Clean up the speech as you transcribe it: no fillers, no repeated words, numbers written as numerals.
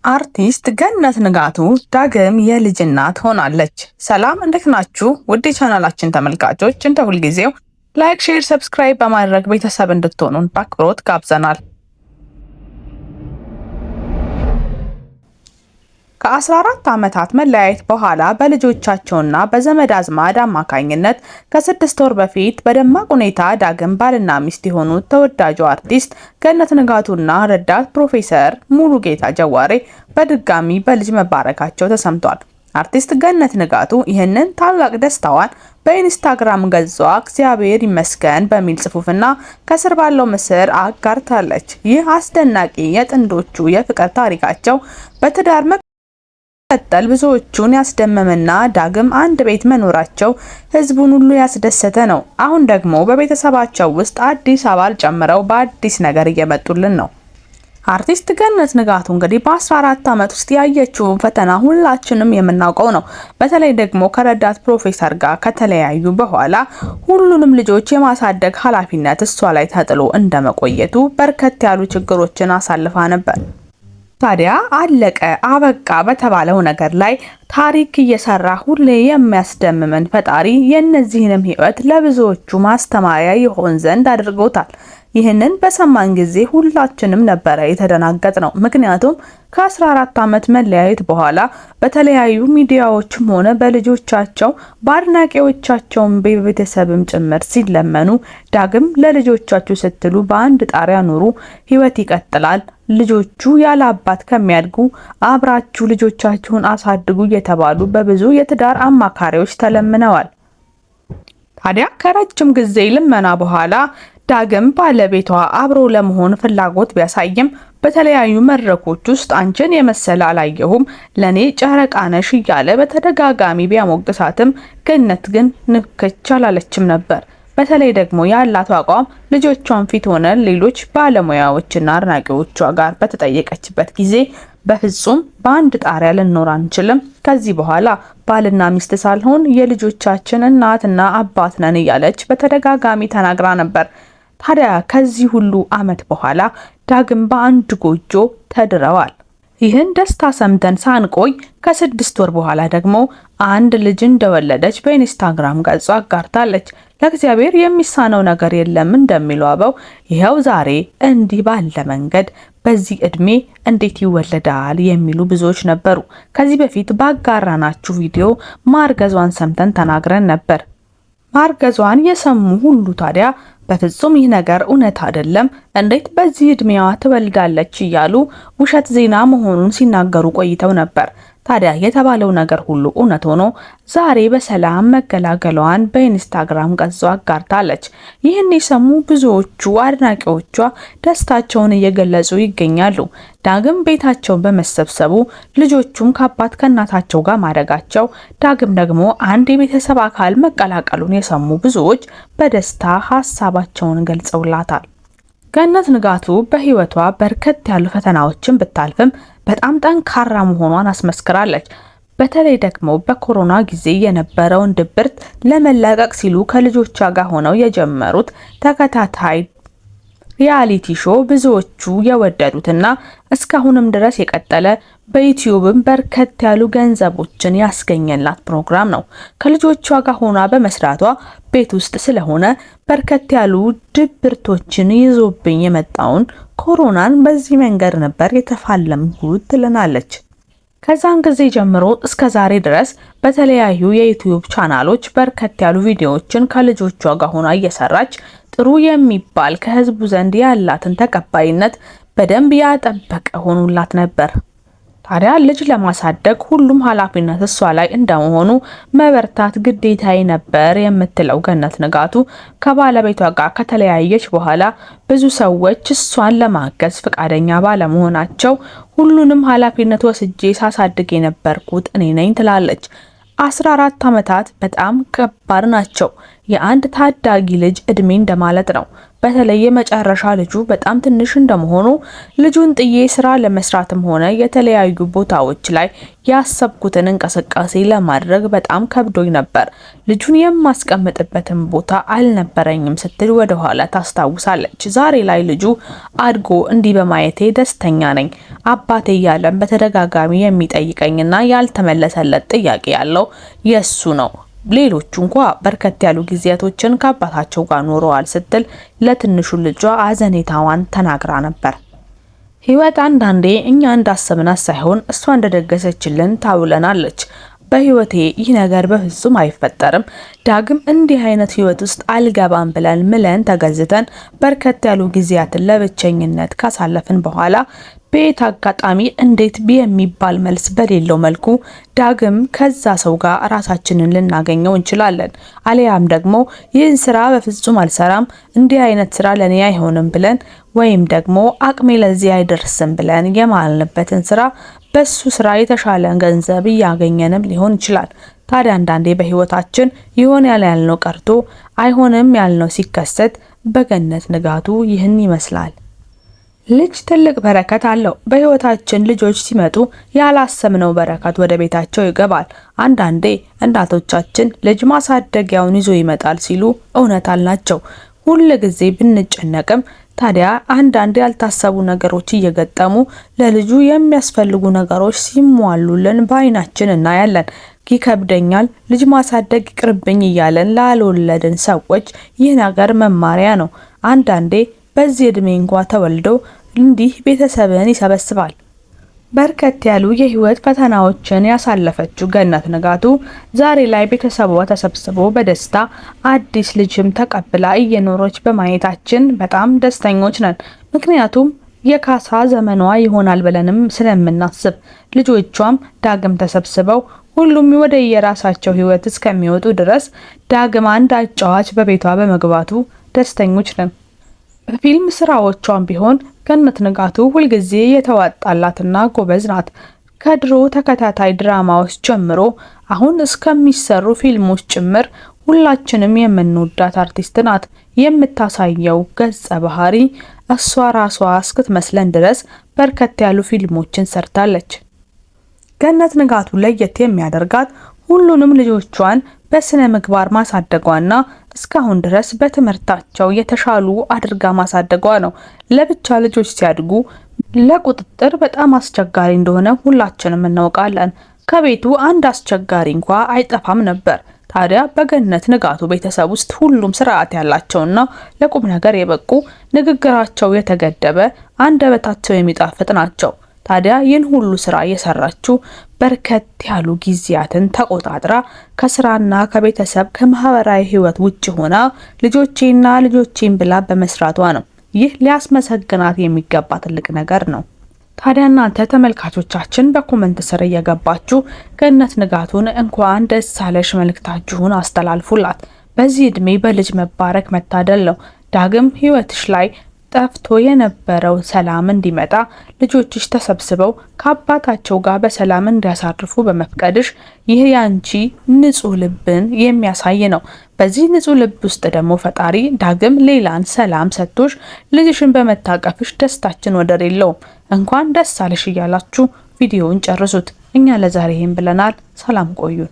አርቲስት ገነት ንጋቱ ዳግም የልጅ እናት ሆናለች። ሰላም እንዴት ናችሁ? ውድ ቻናላችን ተመልካቾች እንደ ሁልጊዜው ላይክ፣ ሼር፣ ሰብስክራይብ በማድረግ ቤተሰብ እንድትሆኑን በአክብሮት ጋብዘናል። ከ14 ዓመታት መለያየት በኋላ በልጆቻቸውና በዘመድ አዝማድ አማካኝነት ከ6 ወር በፊት በደማቅ ሁኔታ ዳግም ባልና ሚስት የሆኑት ተወዳጁ አርቲስት ገነት ንጋቱና ረዳት ፕሮፌሰር ሙሉጌታ ጀዋሬ በድጋሚ በልጅ መባረካቸው ተሰምቷል። አርቲስት ገነት ንጋቱ ይህንን ታላቅ ደስታዋን በኢንስታግራም ገጿ እግዚአብሔር ይመስገን በሚል ጽሑፍና ከስር ባለው ምስል አጋርታለች። ይህ አስደናቂ የጥንዶቹ የፍቅር ታሪካቸው በትዳር ቀጠል ብዙዎቹን ያስደመመና ዳግም አንድ ቤት መኖራቸው ህዝቡን ሁሉ ያስደሰተ ነው። አሁን ደግሞ በቤተሰባቸው ውስጥ አዲስ አባል ጨምረው በአዲስ ነገር እየመጡልን ነው። አርቲስት ገነት ንጋቱ እንግዲህ በ14 ዓመት ውስጥ ያየችውን ፈተና ሁላችንም የምናውቀው ነው። በተለይ ደግሞ ከረዳት ፕሮፌሰር ጋር ከተለያዩ በኋላ ሁሉንም ልጆች የማሳደግ ኃላፊነት እሷ ላይ ተጥሎ እንደመቆየቱ በርከት ያሉ ችግሮችን አሳልፋ ነበር። ታዲያ አለቀ አበቃ በተባለው ነገር ላይ ታሪክ እየሰራ ሁሌ የሚያስደምመን ፈጣሪ የእነዚህንም ህይወት ለብዙዎቹ ማስተማሪያ ይሆን ዘንድ አድርጎታል። ይህንን በሰማን ጊዜ ሁላችንም ነበረ የተደናገጥ ነው። ምክንያቱም ከ14 ዓመት መለያየት በኋላ በተለያዩ ሚዲያዎችም ሆነ በልጆቻቸው በአድናቂዎቻቸውም በቤተሰብም ጭምር ሲለመኑ ዳግም ለልጆቻችሁ ስትሉ በአንድ ጣሪያ ኑሩ፣ ህይወት ይቀጥላል፣ ልጆቹ ያለ አባት ከሚያድጉ አብራችሁ ልጆቻችሁን አሳድጉ እየተባሉ በብዙ የትዳር አማካሪዎች ተለምነዋል። ታዲያ ከረጅም ጊዜ ልመና በኋላ ዳግም ባለቤቷ አብሮ ለመሆን ፍላጎት ቢያሳይም በተለያዩ መድረኮች ውስጥ አንቺን የመሰለ አላየሁም፣ ለኔ ጨረቃ ነሽ እያለ በተደጋጋሚ ቢያሞግሳትም ገነት ግን ንክች አላለችም ነበር። በተለይ ደግሞ ያላት አቋም ልጆቿን ፊት ሆነ ሌሎች ባለሙያዎችና አድናቂዎቿ ጋር በተጠየቀችበት ጊዜ በፍጹም በአንድ ጣሪያ ልንኖር አንችልም፣ ከዚህ በኋላ ባልና ሚስት ሳልሆን የልጆቻችን እናትና አባት ነን እያለች በተደጋጋሚ ተናግራ ነበር። ታዲያ ከዚህ ሁሉ ዓመት በኋላ ዳግም በአንድ ጎጆ ተድረዋል። ይህን ደስታ ሰምተን ሳንቆይ ከ6 ወር በኋላ ደግሞ አንድ ልጅ እንደወለደች በኢንስታግራም ገጿ አጋርታለች። ለእግዚአብሔር የሚሳነው ነገር የለም እንደሚለው አበው ይኸው ዛሬ እንዲህ ባለ መንገድ በዚህ እድሜ እንዴት ይወለዳል የሚሉ ብዙዎች ነበሩ። ከዚህ በፊት ባጋራናችሁ ቪዲዮ ማርገዟን ሰምተን ተናግረን ነበር። ማርገዟን የሰሙ ሁሉ ታዲያ በፍጹም ይህ ነገር እውነት አይደለም፣ እንዴት በዚህ እድሜዋ ትወልዳለች እያሉ ውሸት ዜና መሆኑን ሲናገሩ ቆይተው ነበር። ታዲያ የተባለው ነገር ሁሉ እውነት ሆኖ ዛሬ በሰላም መገላገሏን በኢንስታግራም ገጿ አጋርታለች። ይህን የሰሙ ብዙዎቹ አድናቂዎቿ ደስታቸውን እየገለጹ ይገኛሉ። ዳግም ቤታቸውን በመሰብሰቡ ልጆቹም ከአባት ከእናታቸው ጋር ማደጋቸው፣ ዳግም ደግሞ አንድ የቤተሰብ አካል መቀላቀሉን የሰሙ ብዙዎች በደስታ ሀሳባቸውን ገልጸውላታል። ገነት ንጋቱ በህይወቷ በርከት ያሉ ፈተናዎችን ብታልፍም በጣም ጠንካራ መሆኗን አስመስክራለች። በተለይ ደግሞ በኮሮና ጊዜ የነበረውን ድብርት ለመላቀቅ ሲሉ ከልጆቿ ጋር ሆነው የጀመሩት ተከታታይ ሪያሊቲ ሾው ብዙዎቹ የወደዱትና እስካሁንም ድረስ የቀጠለ በዩቲዩብም በርከት ያሉ ገንዘቦችን ያስገኘላት ፕሮግራም ነው። ከልጆቿ ጋር ሆና በመስራቷ ቤት ውስጥ ስለሆነ በርከት ያሉ ድብርቶችን ይዞብኝ የመጣውን ኮሮናን በዚህ መንገድ ነበር የተፋለምኩት ትለናለች። ከዛን ጊዜ ጀምሮ እስከ ዛሬ ድረስ በተለያዩ የዩቲዩብ ቻናሎች በርከት ያሉ ቪዲዮዎችን ከልጆቿ ጋር ሆና እየሰራች ጥሩ የሚባል ከህዝቡ ዘንድ ያላትን ተቀባይነት በደንብ ያጠበቀ ሆኖላት ነበር። ታዲያ ልጅ ለማሳደግ ሁሉም ኃላፊነት እሷ ላይ እንደመሆኑ መበርታት ግዴታዬ ነበር የምትለው ገነት ንጋቱ ከባለቤቷ ጋር ከተለያየች በኋላ ብዙ ሰዎች እሷን ለማገዝ ፈቃደኛ ባለመሆናቸው ሁሉንም ኃላፊነት ወስጄ ሳሳድግ የነበርኩት እኔ ነኝ ትላለች። 14 ዓመታት በጣም ከባድ ናቸው። የአንድ ታዳጊ ልጅ እድሜ እንደማለት ነው። በተለይ የመጨረሻ ልጁ በጣም ትንሽ እንደመሆኑ ልጁን ጥዬ ስራ ለመስራትም ሆነ የተለያዩ ቦታዎች ላይ ያሰብኩትን እንቅስቃሴ ለማድረግ በጣም ከብዶኝ ነበር። ልጁን የማስቀምጥበትን ቦታ አልነበረኝም ስትል ወደ ኋላ ታስታውሳለች። ዛሬ ላይ ልጁ አድጎ እንዲህ በማየቴ ደስተኛ ነኝ። አባቴ እያለን በተደጋጋሚ የሚጠይቀኝና ያልተመለሰለት ጥያቄ ያለው የሱ ነው። ሌሎቹ እንኳ በርከት ያሉ ጊዜያቶችን ከአባታቸው ጋር ኖረዋል ስትል ለትንሹ ልጇ አዘኔታዋን ተናግራ ነበር። ህይወት አንዳንዴ እኛ እንዳሰብናት ሳይሆን እሷ እንደደገሰችልን ታውለናለች። በህይወቴ ይህ ነገር በፍጹም አይፈጠርም፣ ዳግም እንዲህ አይነት ህይወት ውስጥ አልገባም ብለን ምለን ተገዝተን በርከት ያሉ ጊዜያትን ለብቸኝነት ካሳለፍን በኋላ በየት አጋጣሚ እንዴት የሚባል መልስ በሌለው መልኩ ዳግም ከዛ ሰው ጋር ራሳችንን ልናገኘው እንችላለን። አሊያም ደግሞ ይህን ስራ በፍጹም አልሰራም፣ እንዲህ አይነት ስራ ለኔ አይሆንም ብለን ወይም ደግሞ አቅሜ ለዚህ አይደርስም ብለን የማልንበትን ስራ በሱ ስራ የተሻለ ገንዘብ እያገኘንም ሊሆን ይችላል። ታዲያ አንዳንዴ በህይወታችን ይሆን ያልነው ቀርቶ አይሆንም ያልነው ሲከሰት በገነት ንጋቱ ይህን ይመስላል። ልጅ ትልቅ በረከት አለው። በህይወታችን ልጆች ሲመጡ ያላሰብነው በረከት ወደ ቤታቸው ይገባል። አንዳንዴ እናቶቻችን ልጅ ማሳደጊያውን ይዞ ይመጣል ሲሉ እውነት አልናቸው። ሁል ጊዜ ብንጨነቅም ታዲያ አንዳንዴ ያልታሰቡ ነገሮች እየገጠሙ ለልጁ የሚያስፈልጉ ነገሮች ሲሟሉልን በአይናችን እናያለን። ይከብደኛል፣ ልጅ ማሳደግ ይቅርብኝ እያለን ላልወለድን ሰዎች ይህ ነገር መማሪያ ነው። አንዳንዴ በዚህ እድሜ እንኳ ተወልዶ እንዲህ ቤተሰብን ይሰበስባል። በርከት ያሉ የህይወት ፈተናዎችን ያሳለፈችው ገነት ንጋቱ ዛሬ ላይ ቤተሰቧ ተሰብስቦ በደስታ አዲስ ልጅም ተቀብላ እየኖረች በማየታችን በጣም ደስተኞች ነን። ምክንያቱም የካሳ ዘመኗ ይሆናል ብለንም ስለምናስብ ልጆቿም ዳግም ተሰብስበው ሁሉም ወደ የራሳቸው ህይወት እስከሚወጡ ድረስ ዳግም አንድ አጫዋች በቤቷ በመግባቱ ደስተኞች ነን። በፊልም ስራዎቿም ቢሆን ገነት ንጋቱ ሁልጊዜ የተዋጣላትና ጎበዝ ናት። ከድሮ ተከታታይ ድራማዎች ጀምሮ አሁን እስከሚሰሩ ፊልሞች ጭምር ሁላችንም የምንወዳት አርቲስት ናት። የምታሳየው ገጸ ባህሪ እሷ ራሷ እስክትመስለን ድረስ በርከት ያሉ ፊልሞችን ሰርታለች። ገነት ንጋቱ ለየት የሚያደርጋት ሁሉንም ልጆቿን በስነ ምግባር ማሳደጓና እስካሁን ድረስ በትምህርታቸው የተሻሉ አድርጋ ማሳደጓ ነው። ለብቻ ልጆች ሲያድጉ ለቁጥጥር በጣም አስቸጋሪ እንደሆነ ሁላችንም እናውቃለን። ከቤቱ አንድ አስቸጋሪ እንኳ አይጠፋም ነበር። ታዲያ በገነት ንጋቱ ቤተሰብ ውስጥ ሁሉም ስርዓት ያላቸውና ለቁም ነገር የበቁ፣ ንግግራቸው የተገደበ፣ አንደበታቸው የሚጣፍጥ ናቸው። ታዲያ ይህን ሁሉ ስራ የሰራችው በርከት ያሉ ጊዜያትን ተቆጣጥራ ከስራና ከቤተሰብ ከማህበራዊ ህይወት ውጭ ሆና ልጆቼን ብላ በመስራቷ ነው። ይህ ሊያስመሰግናት የሚገባ ትልቅ ነገር ነው። ታዲያ እናንተ ተመልካቾቻችን በኮሜንት ስር እየገባችሁ ገነት ንጋቱን እንኳን ደስ አለሽ መልእክታችሁን አስተላልፉላት። በዚህ እድሜ በልጅ መባረክ መታደል ነው። ዳግም ህይወትሽ ላይ ጠፍቶ የነበረው ሰላም እንዲመጣ ልጆችሽ ተሰብስበው ከአባታቸው ጋር በሰላም እንዲያሳርፉ በመፍቀድሽ ይህ ያንቺ ንጹህ ልብን የሚያሳይ ነው። በዚህ ንጹህ ልብ ውስጥ ደግሞ ፈጣሪ ዳግም ሌላን ሰላም ሰጥቶሽ ልጅሽን በመታቀፍሽ ደስታችን ወደር የለውም። እንኳን ደስ አለሽ እያላችሁ ቪዲዮውን ጨርሱት። እኛ ለዛሬ ይሄን ብለናል። ሰላም ቆዩን።